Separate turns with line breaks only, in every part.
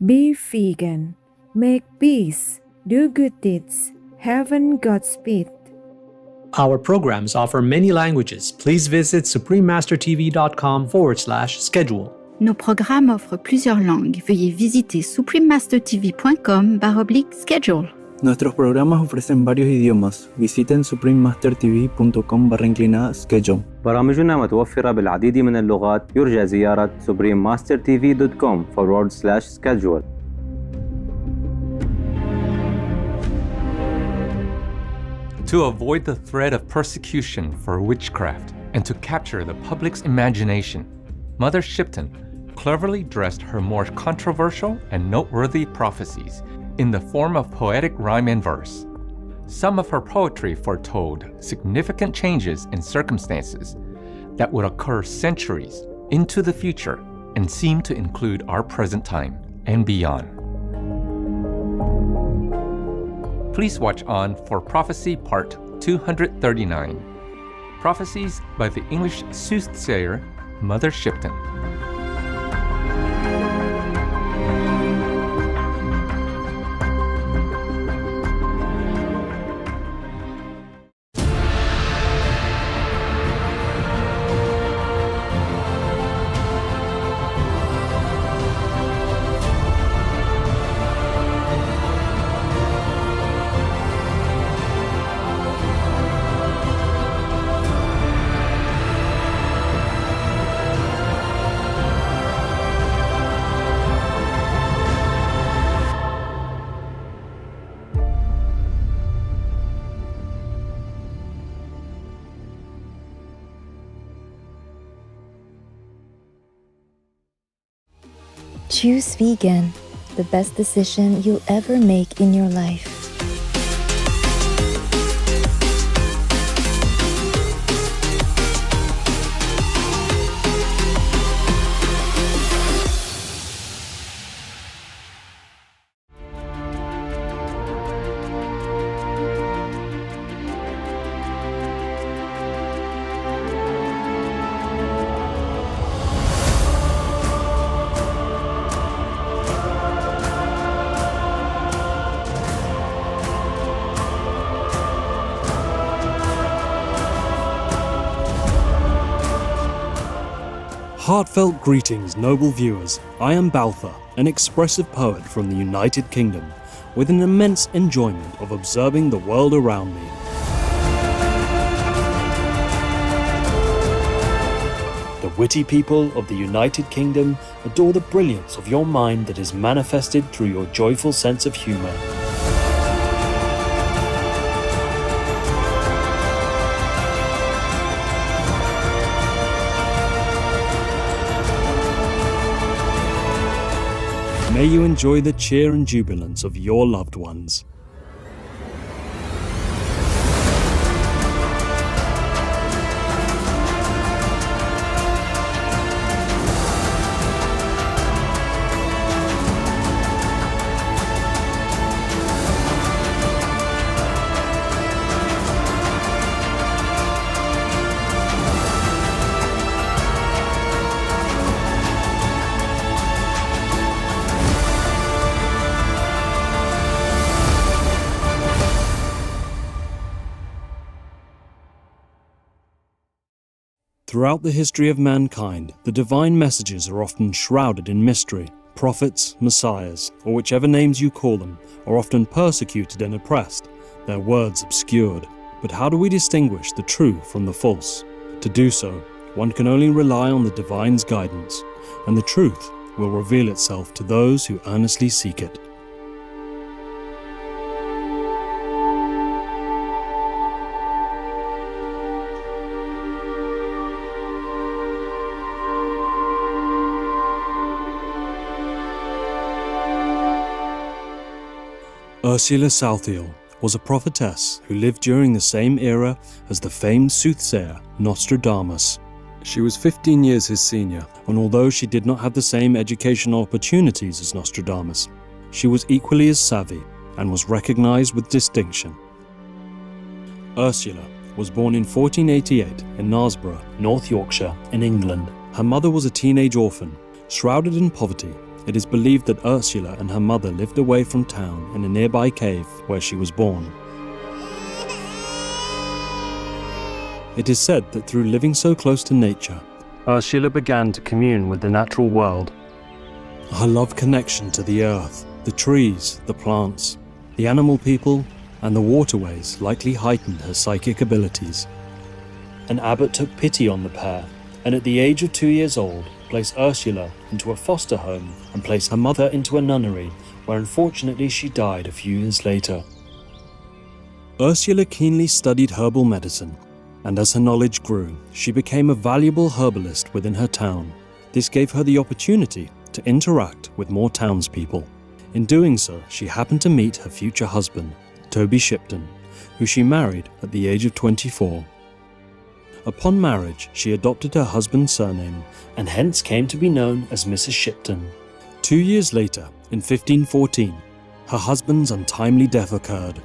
Be vegan. Make peace. Do good deeds. Heaven Godspeed.
Our programs offer many languages. Please visit suprememastertv.com/schedule.
Nos programmes offrent plusieurs langues. Veuillez visiter suprememastertv.com/schedule.
Nuestros programas ofrecen varios idiomas. Visiten suprememastertv.com/schedule.
برامجنا متوفرة بالعديد من اللغات. يرجى زيارة suprememastertv.com/schedule.
To avoid the threat of persecution for witchcraft and to capture the public's imagination, Mother Shipton cleverly dressed her more controversial and noteworthy prophecies in the form of poetic rhyme and verse. Some of her poetry foretold significant changes in circumstances that would occur centuries into the future and seem to include our present time and beyond. Please watch on for Prophecy Part 239, Prophecies by the English soothsayer Mother Shipton.
Choose vegan, the best decision you'll ever make in your life.
Heartfelt greetings, noble viewers. I am Baltha, an expressive poet from the United Kingdom, with an immense enjoyment of observing the world around me. The witty people of the United Kingdom adore the brilliance of your mind that is manifested through your joyful sense of humour. May you enjoy the cheer and jubilance of your loved ones. Throughout the history of mankind, the divine messages are often shrouded in mystery. Prophets, messiahs, or whichever names you call them, are often persecuted and oppressed, their words obscured. But how do we distinguish the true from the false? To do so, one can only rely on the divine's guidance, and the truth will reveal itself to those who earnestly seek it. Ursula Southiel was a prophetess who lived during the same era as the famed soothsayer Nostradamus. She was 15 years his senior, and although she did not have the same educational opportunities as Nostradamus, she was equally as savvy and was recognized with distinction. Ursula was born in 1488 in Knaresborough, North Yorkshire, in England. Her mother was a teenage orphan, shrouded in poverty, it is believed that Ursula and her mother lived away from town in a nearby cave where she was born. It is said that through living so close to nature, Ursula began to commune with the natural world. Her love connection to the earth, the trees, the plants, the animal people, and the waterways likely heightened her psychic abilities. An abbot took pity on the pair, and at the age of 2 years old, placed Ursula into a foster home and placed her mother into a nunnery, where unfortunately she died a few years later. Ursula keenly studied herbal medicine, and as her knowledge grew, she became a valuable herbalist within her town. This gave her the opportunity to interact with more townspeople. In doing so, she happened to meet her future husband, Toby Shipton, who she married at the age of 24. Upon marriage, she adopted her husband's surname and hence came to be known as Mrs. Shipton. 2 years later, in 1514, her husband's untimely death occurred.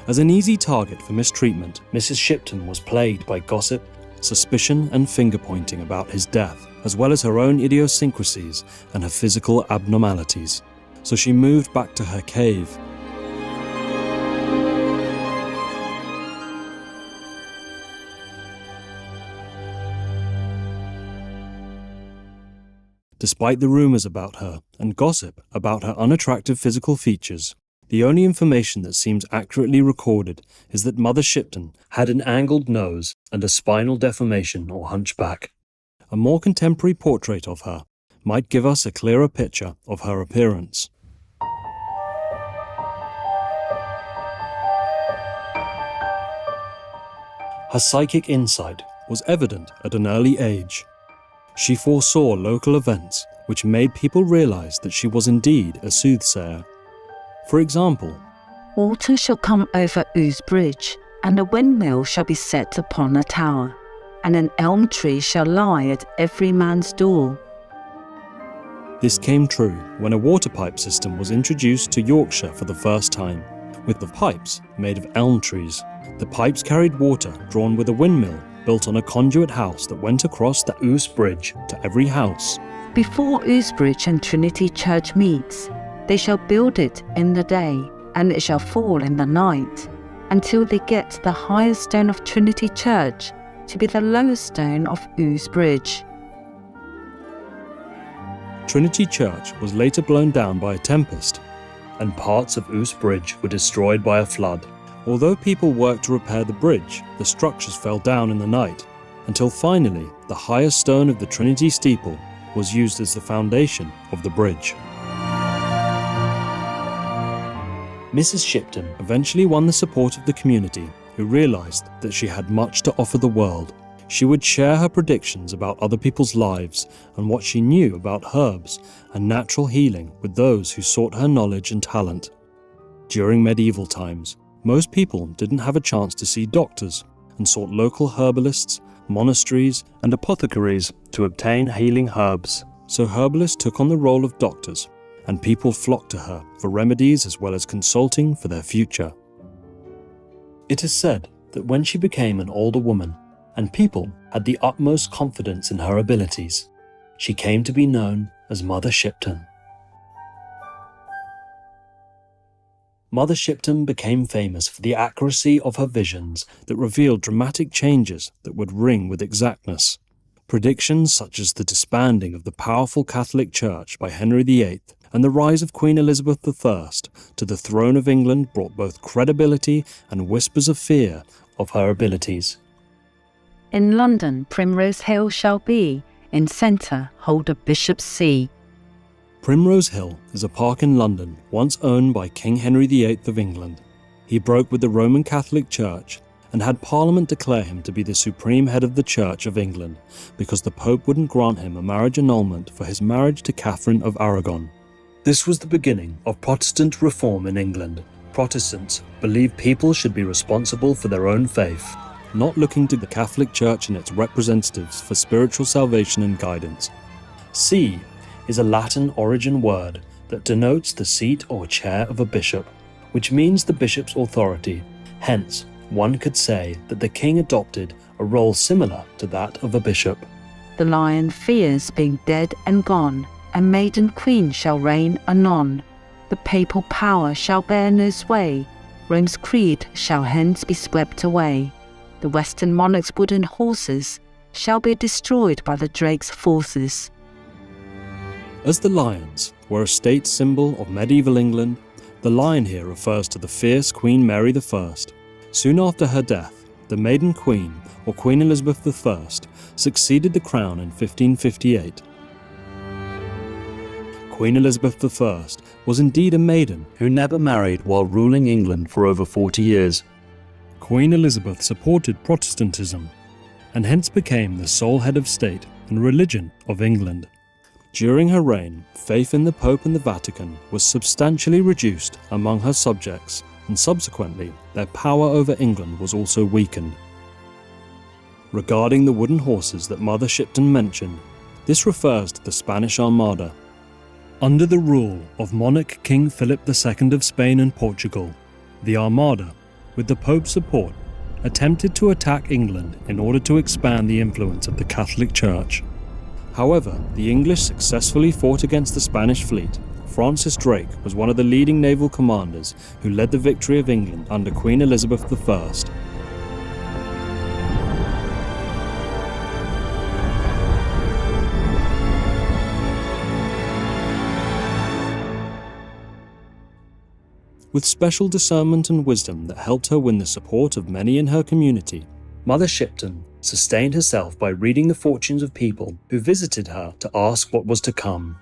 As an easy target for mistreatment, Mrs. Shipton was plagued by gossip, suspicion and finger-pointing about his death, as well as her own idiosyncrasies and her physical abnormalities. So she moved back to her cave. Despite the rumours about her and gossip about her unattractive physical features, the only information that seems accurately recorded is that Mother Shipton had an angled nose and a spinal deformation or hunchback. A more contemporary portrait of her might give us a clearer picture of her appearance. Her psychic insight was evident at an early age. She foresaw local events which made people realise that she was indeed a soothsayer. For example,
water shall come over Ouse Bridge, and a windmill shall be set upon a tower, and an elm tree shall lie at every man's door.
This came true when a water pipe system was introduced to Yorkshire for the first time, with the pipes made of elm trees. The pipes carried water drawn with a windmill built on a conduit house that went across the Ouse Bridge to every house.
Before Ouse Bridge and Trinity Church meets, they shall build it in the day, and it shall fall in the night, until they get the highest stone of Trinity Church to be the lowest stone of Ouse Bridge.
Trinity Church was later blown down by a tempest, and parts of Ouse Bridge were destroyed by a flood. Although people worked to repair the bridge, the structures fell down in the night, until finally the highest stone of the Trinity steeple was used as the foundation of the bridge. Mrs. Shipton eventually won the support of the community, who realised that she had much to offer the world. She would share her predictions about other people's lives and what she knew about herbs and natural healing with those who sought her knowledge and talent. During medieval times, most people didn't have a chance to see doctors and sought local herbalists, monasteries, and apothecaries to obtain healing herbs. So herbalists took on the role of doctors, and people flocked to her for remedies as well as consulting for their future. It is said that when she became an older woman, and people had the utmost confidence in her abilities, she came to be known as Mother Shipton. Mother Shipton became famous for the accuracy of her visions that revealed dramatic changes that would ring with exactness. Predictions such as the disbanding of the powerful Catholic Church by Henry VIII and the rise of Queen Elizabeth I to the throne of England brought both credibility and whispers of fear of her abilities.
In London, Primrose Hill shall be, in centre hold a bishop's see.
Primrose Hill is a park in London once owned by King Henry VIII of England. He broke with the Roman Catholic Church and had Parliament declare him to be the supreme head of the Church of England because the Pope wouldn't grant him a marriage annulment for his marriage to Catherine of Aragon. This was the beginning of Protestant reform in England. Protestants believed people should be responsible for their own faith, not looking to the Catholic Church and its representatives for spiritual salvation and guidance. See is a Latin origin word that denotes the seat or chair of a bishop, which means the bishop's authority. Hence, one could say that the king adopted a role similar to that of a bishop.
The lion fears being dead and gone, and maiden queen shall reign anon. The papal power shall bear no sway, Rome's creed shall hence be swept away. The Western monarch's wooden horses shall be destroyed by the Drake's forces.
As the lions were a state symbol of medieval England, the lion here refers to the fierce Queen Mary I. Soon after her death, the maiden queen, or Queen Elizabeth I, succeeded the crown in 1558. Queen Elizabeth I was indeed a maiden
who never married while ruling England for over 40 years.
Queen Elizabeth supported Protestantism and hence became the sole head of state and religion of England. During her reign, faith in the Pope and the Vatican was substantially reduced among her subjects, and subsequently their power over England was also weakened. Regarding the wooden horses that Mother Shipton mentioned, this refers to the Spanish Armada. Under the rule of monarch King Philip II of Spain and Portugal, the Armada, with the Pope's support, attempted to attack England in order to expand the influence of the Catholic Church. However, the English successfully fought against the Spanish fleet. Francis Drake was one of the leading naval commanders who led the victory of England under Queen Elizabeth I. With special discernment and wisdom that helped her win the support of many in her community, Mother Shipton sustained herself by reading the fortunes of people who visited her to ask what was to come.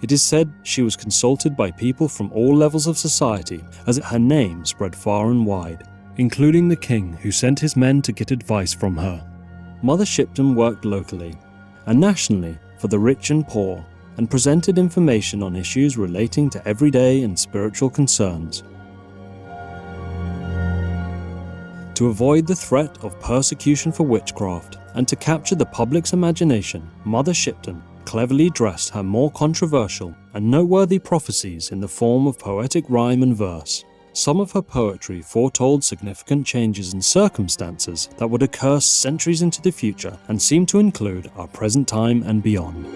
It is said she was consulted by people from all levels of society, as her name spread far and wide, including the king who sent his men to get advice from her. Mother Shipton worked locally and nationally for the rich and poor, and presented information on issues relating to everyday and spiritual concerns. To avoid the threat of persecution for witchcraft and to capture the public's imagination, Mother Shipton cleverly dressed her more controversial and noteworthy prophecies in the form of poetic rhyme and verse. Some of her poetry foretold significant changes in circumstances that would occur centuries into the future and seem to include our present time and beyond.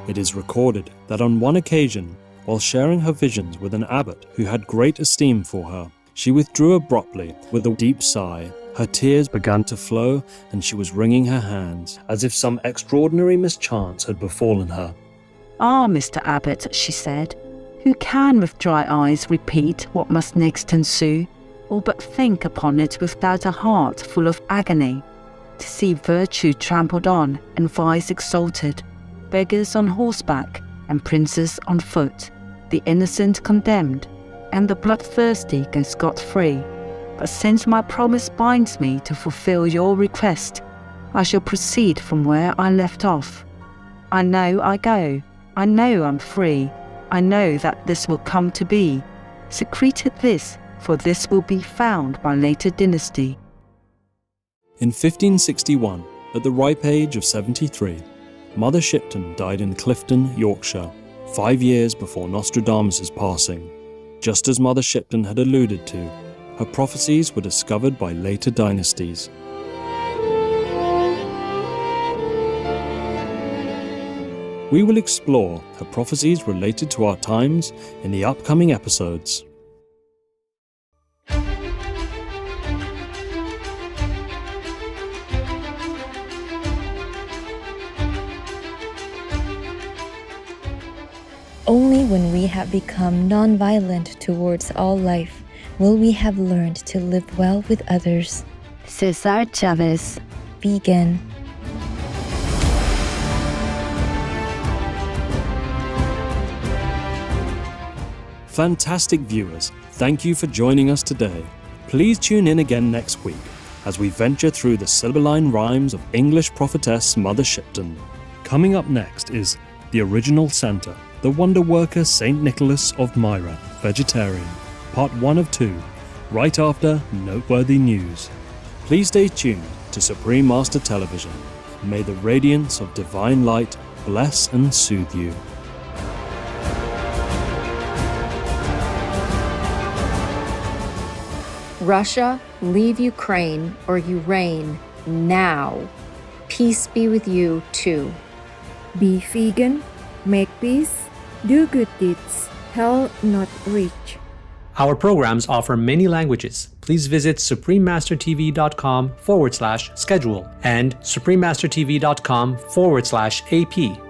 It is recorded that on one occasion, while sharing her visions with an abbot who had great esteem for her, she withdrew abruptly with a deep sigh. Her tears began to flow and she was wringing her hands, as if some extraordinary mischance had befallen her.
"Ah, Mr. Abbot," she said, "who can with dry eyes repeat what must next ensue, or but think upon it without a heart full of agony? To see virtue trampled on and vice exalted, beggars on horseback and princes on foot, the innocent condemned, and the bloodthirsty go scot-free. But since my promise binds me to fulfill your request, I shall proceed from where I left off. I know I go, I know I'm free, I know that this will come to be. Secreted this, for this will be found by later dynasty."
In 1561, at the ripe age of 73, Mother Shipton died in Clifton, Yorkshire, 5 years before Nostradamus' passing. Just as Mother Shipton had alluded to, her prophecies were discovered by later dynasties. We will explore her prophecies related to our times in the upcoming episodes.
Only when we have become non-violent towards all life will we have learned to live well with others.
Cesar Chavez.
Vegan.
Fantastic viewers, thank you for joining us today. Please tune in again next week as we venture through the Sibylline rhymes of English prophetess Mother Shipton. Coming up next is The Original Santa, the wonder worker St. Nicholas of Myra, vegetarian, part 1 of 2, right after Noteworthy News. Please stay tuned to Supreme Master Television. May the radiance of divine light bless and soothe you.
Russia, leave Ukraine or you reign now. Peace be with you too.
Be vegan, make peace, do good deeds, hell not reach.
Our programs offer many languages. Please visit suprememastertv.com/schedule and suprememastertv.com/AP